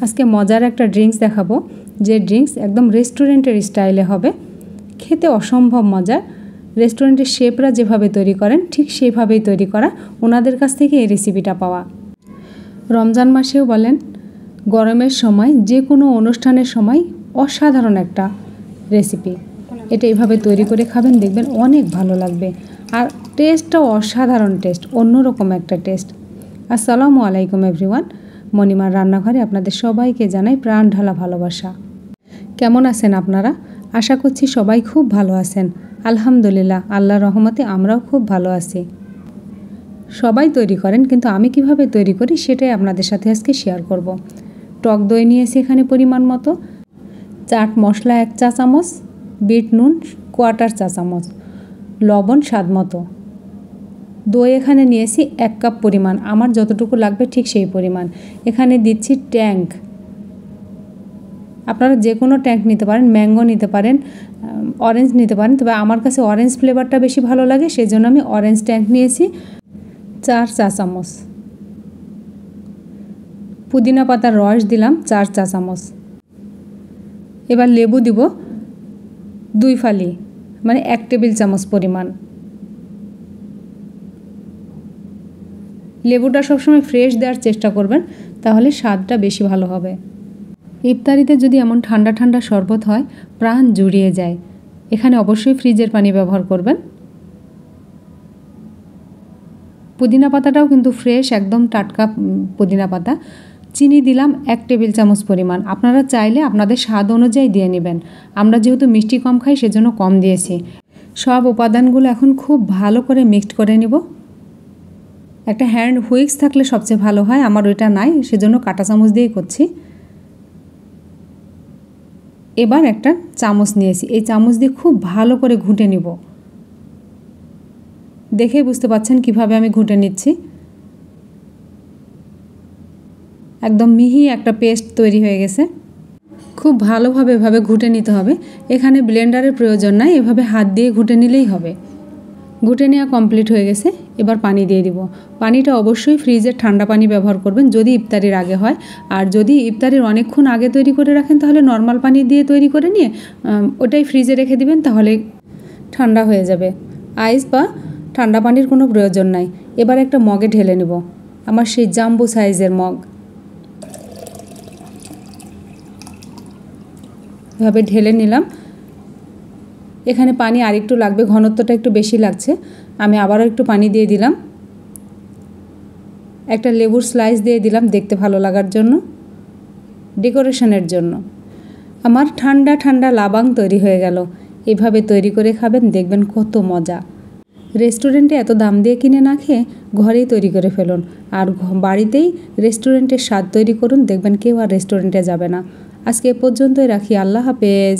আজকে মজার একটা ড্রিঙ্কস দেখাবো, যে ড্রিঙ্কস একদম রেস্টুরেন্টের স্টাইলে হবে, খেতে অসম্ভব মজার। রেস্টুরেন্টের শেফরা যেভাবে তৈরি করেন ঠিক সেইভাবেই তৈরি করা, ওনাদের কাছ থেকে এই রেসিপিটা পাওয়া। রমজান মাসেও বলেন, গরমের সময় যে কোনো অনুষ্ঠানের সময় অসাধারণ একটা রেসিপি। এটা এইভাবে তৈরি করে খাবেন, দেখবেন অনেক ভালো লাগবে। আর টেস্টটাও অসাধারণ টেস্ট, অন্যরকম একটা টেস্ট। আসসালামু আলাইকুম এভরিওয়ান, মণিমার রান্নাঘরে আপনাদের সবাইকে জানাই প্রাণ ঢালা ভালোবাসা। কেমন আছেন আপনারা? আশা করছি সবাই খুব ভালো আছেন। আলহামদুলিল্লাহ, আল্লাহর রহমতে আমরাও খুব ভালো আছি। সবাই তৈরি করেন, কিন্তু আমি কিভাবে তৈরি করি সেটাই আপনাদের সাথে আজকে শেয়ার করব। টক দই নিয়েছি এখানে পরিমাণ মতো, চাট মশলা 1 চা চামচ, বিট নুন 1/4 চা চামচ, লবণ স্বাদ মতো। দই এখানে নিয়েছি 1 কাপ পরিমাণ, আমার যতটুকু লাগবে ঠিক সেই পরিমাণ। এখানে দিচ্ছি ট্যাঙ্ক, আপনারা যে কোনো ট্যাঙ্ক নিতে পারেন, ম্যাঙ্গো নিতে পারেন, অরেঞ্জ নিতে পারেন, তবে আমার কাছে অরেঞ্জ ফ্লেভারটা বেশি ভালো লাগে, সেজন্য আমি অরেঞ্জ ট্যাঙ্ক নিয়েছি। 4 চা চামচ পুদিনা পাতার রস দিলাম 4 চা চামচ। এবার লেবু দিব 2 ফালি, মানে 1 টেবিল চামচ পরিমাণ। লেবুটা সবসময় ফ্রেশ দেওয়ার চেষ্টা করবেন, তাহলে স্বাদটা বেশি ভালো হবে। ইফতারিতে যদি এমন ঠান্ডা ঠান্ডা শরবত হয়, প্রাণ জুড়িয়ে যায়। এখানে অবশ্যই ফ্রিজের পানি ব্যবহার করবেন। পুদিনা পাতাটাও কিন্তু ফ্রেশ, একদম টাটকা পুদিনা পাতা। চিনি দিলাম 1 টেবিল চামচ পরিমাণ, আপনারা চাইলে আপনাদের স্বাদ অনুযায়ী দিয়ে নেবেন। আমরা যেহেতু মিষ্টি কম খাই, সেজন্য কম দিয়েছি। সব উপাদানগুলো এখন খুব ভালো করে মিক্সড করে নেব। একটা হ্যান্ড হুইক্স থাকলে সবচেয়ে ভালো হয়, আমার ওইটা নাই, সেজন্য কাঁটা চামচ দিয়েই করছি। এবার একটা চামচ নিয়েছি, এই চামচ দিয়ে খুব ভালো করে ঘুঁটে নিব। দেখেই বুঝতে পাচ্ছেন কিভাবে আমি ঘুঁটে নিচ্ছি। একদম মিহি একটা পেস্ট তৈরি হয়ে গেছে। খুব ভালোভাবে এভাবে ঘুঁটে নিতে হবে। এখানে ব্লেন্ডারের প্রয়োজন নাই, এভাবে হাত দিয়ে ঘুঁটে নিলেই হবে। ঘুঁটে নেওয়া কমপ্লিট হয়ে গেছে। এবার পানি দিয়ে দিব। পানিটা অবশ্যই ফ্রিজের ঠান্ডা পানি ব্যবহার করবেন যদি ইফতারির আগে হয়। আর যদি ইফতারির অনেকক্ষণ আগে তৈরি করে রাখেন, তাহলে নর্মাল পানি দিয়ে তৈরি করে নিয়ে ওটাই ফ্রিজে রেখে দিবেন, তাহলে ঠান্ডা হয়ে যাবে। আইস বা ঠান্ডা পানির কোনো প্রয়োজন নাই। এবার একটা মগে ঢেলে নেব, আমার সেই জাম্বো সাইজের মগ। এভাবে ঢেলে নিলাম। এখানে পানি আরেকটু লাগবে, ঘনত্বটা একটু বেশি লাগছে। আমি আবারও একটু পানি দিয়ে দিলাম। একটা লেবুর স্লাইস দিয়ে দিলাম দেখতে ভালো লাগার জন্য, ডেকোরেশনের জন্য। আমার ঠান্ডা ঠান্ডা লাবাং তৈরি হয়ে গেল। এভাবে তৈরি করে খাবেন, দেখবেন কত মজা। রেস্টুরেন্টে এত দাম দিয়ে কিনে না খেয়ে ঘরেই তৈরি করে ফেলুন, আর বাড়িতেই রেস্টুরেন্টের স্বাদ তৈরি করুন, দেখবেন কেউ আর রেস্টুরেন্টে যাবে না। আজকে এ পর্যন্তই রাখি। আল্লাহ হাফেজ।